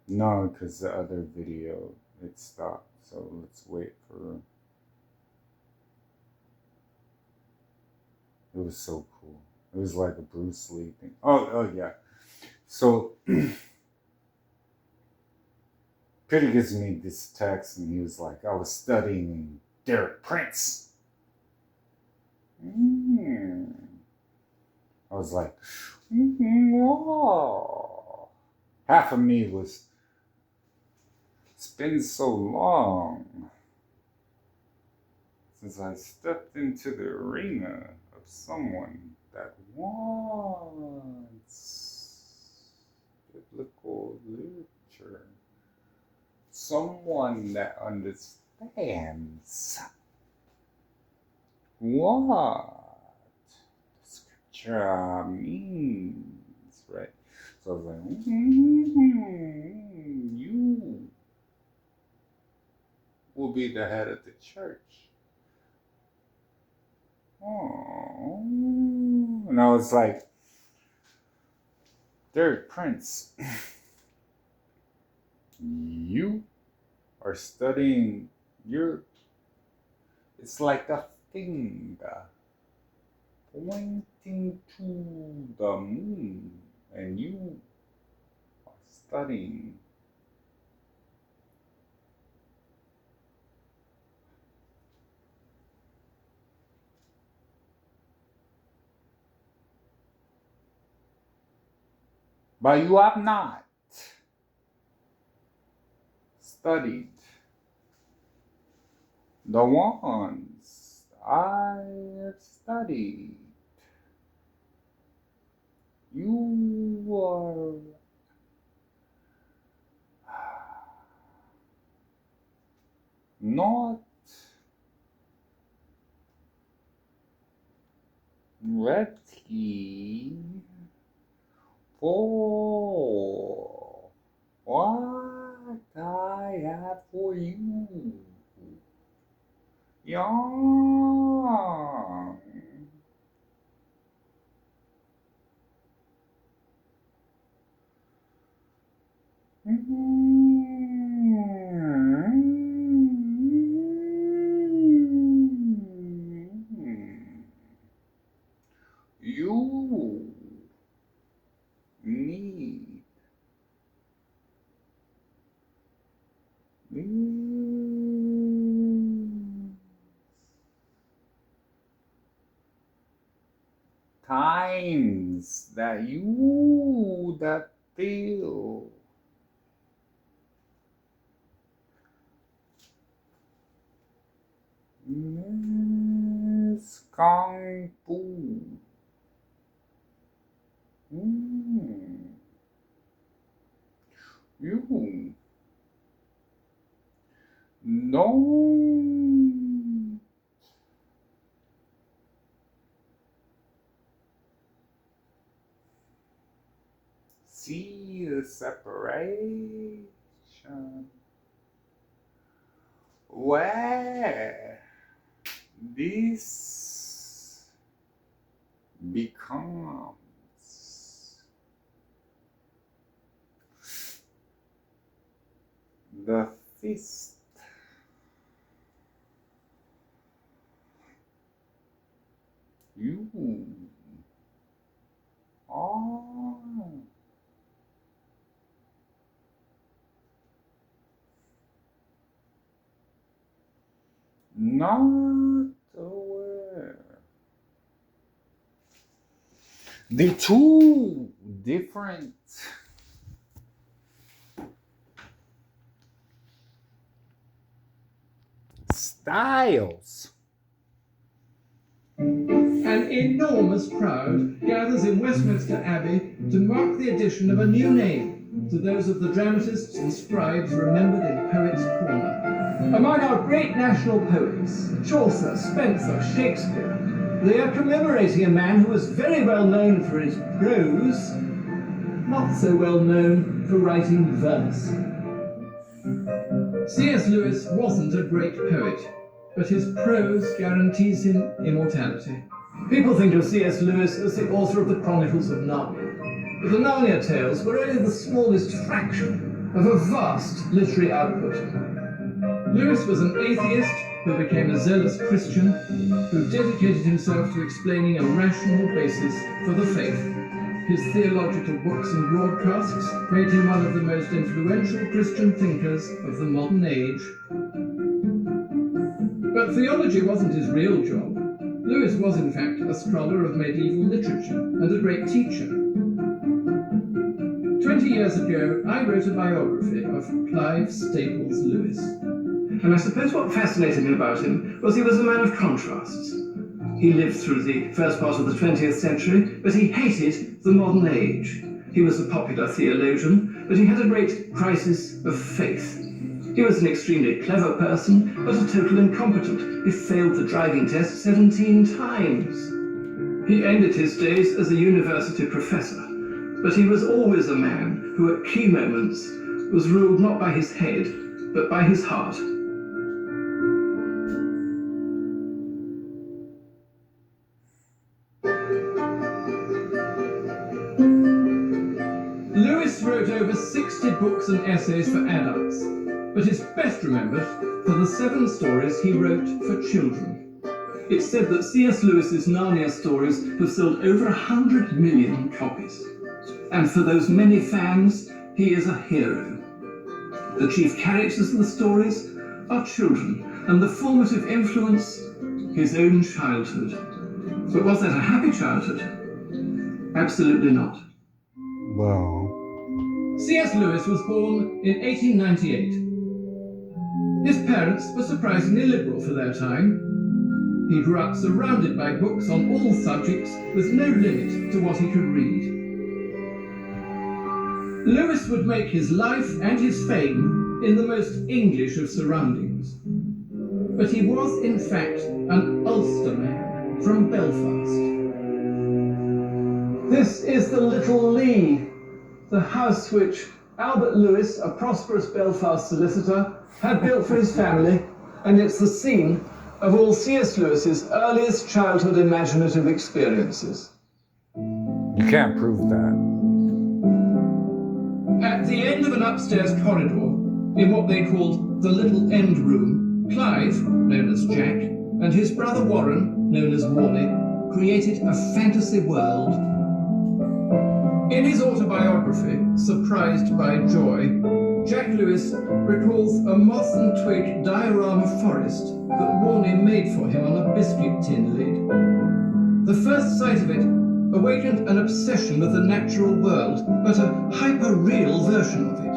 No, because the other video, it stopped. So let's wait for... It was so cool. It was like a Bruce Lee thing. Oh yeah. So Peter gives me this text and he was like, I was studying Derek Prince. I was like, oh. Half of me was, it's been so long since I stepped into the arena of someone that wants biblical literature. Someone that understands what the scripture means, right? So I was like, you will be the head of the church. Oh, and I was like, Derek Prince, you are studying it's like a finger pointing to the moon, and you are studying but you have not studied the ones I have studied. You are not ready for what I have for you. Young. You need times that you that feel Miss Kung Fu. You don't see the separation where this becomes the fist. You are not aware. The two different styles. An enormous crowd gathers in Westminster Abbey to mark the addition of a new name to those of the dramatists and scribes remembered in Poets' Corner. Among our great national poets, Chaucer, Spenser, Shakespeare, they are commemorating a man who was very well known for his prose, not so well known for writing verse. C.S. Lewis wasn't a great poet, but his prose guarantees him immortality. People think of C.S. Lewis as the author of the Chronicles of Narnia. But the Narnia tales were only the smallest fraction of a vast literary output. Lewis was an atheist who became a zealous Christian, who dedicated himself to explaining a rational basis for the faith. His theological books and broadcasts made him one of the most influential Christian thinkers of the modern age. But theology wasn't his real job. Lewis was, in fact, a scholar of medieval literature and a great teacher. 20 years ago, I wrote a biography of Clive Staples Lewis. And I suppose what fascinated me about him was he was a man of contrasts. He lived through the first part of the 20th century, but he hated the modern age. He was a popular theologian, but he had a great crisis of faith. He was an extremely clever person, but a total incompetent. He failed the driving test 17 times. He ended his days as a university professor, but he was always a man who at key moments was ruled not by his head, but by his heart. Lewis wrote over 60 books and essays for adults, but is best remembered for the 7 stories he wrote for children. It's said that C.S. Lewis's Narnia stories have sold over 100 million copies. And for those many fans, he is a hero. The chief characters of the stories are children, and the formative influence, his own childhood. But was that a happy childhood? Absolutely not. Well, C.S. Lewis was born in 1898. His parents were surprisingly liberal for their time. He grew up surrounded by books on all subjects with no limit to what he could read. Lewis would make his life and his fame in the most English of surroundings. But he was, in fact, an Ulster man from Belfast. This is the Little Lee, the house which Albert Lewis, a prosperous Belfast solicitor, had built for his family, and it's the scene of all C.S. Lewis's earliest childhood imaginative experiences. you can't prove that. At the end of an upstairs corridor, in what they called the Little End Room, Clive, known as Jack, and his brother Warren, known as Wally, created a fantasy world. In his autobiography, Surprised by Joy, Jack Lewis recalls a moss and twig diorama forest that Warney made for him on a biscuit tin lid. The first sight of it awakened an obsession with the natural world, but a hyper-real version of it.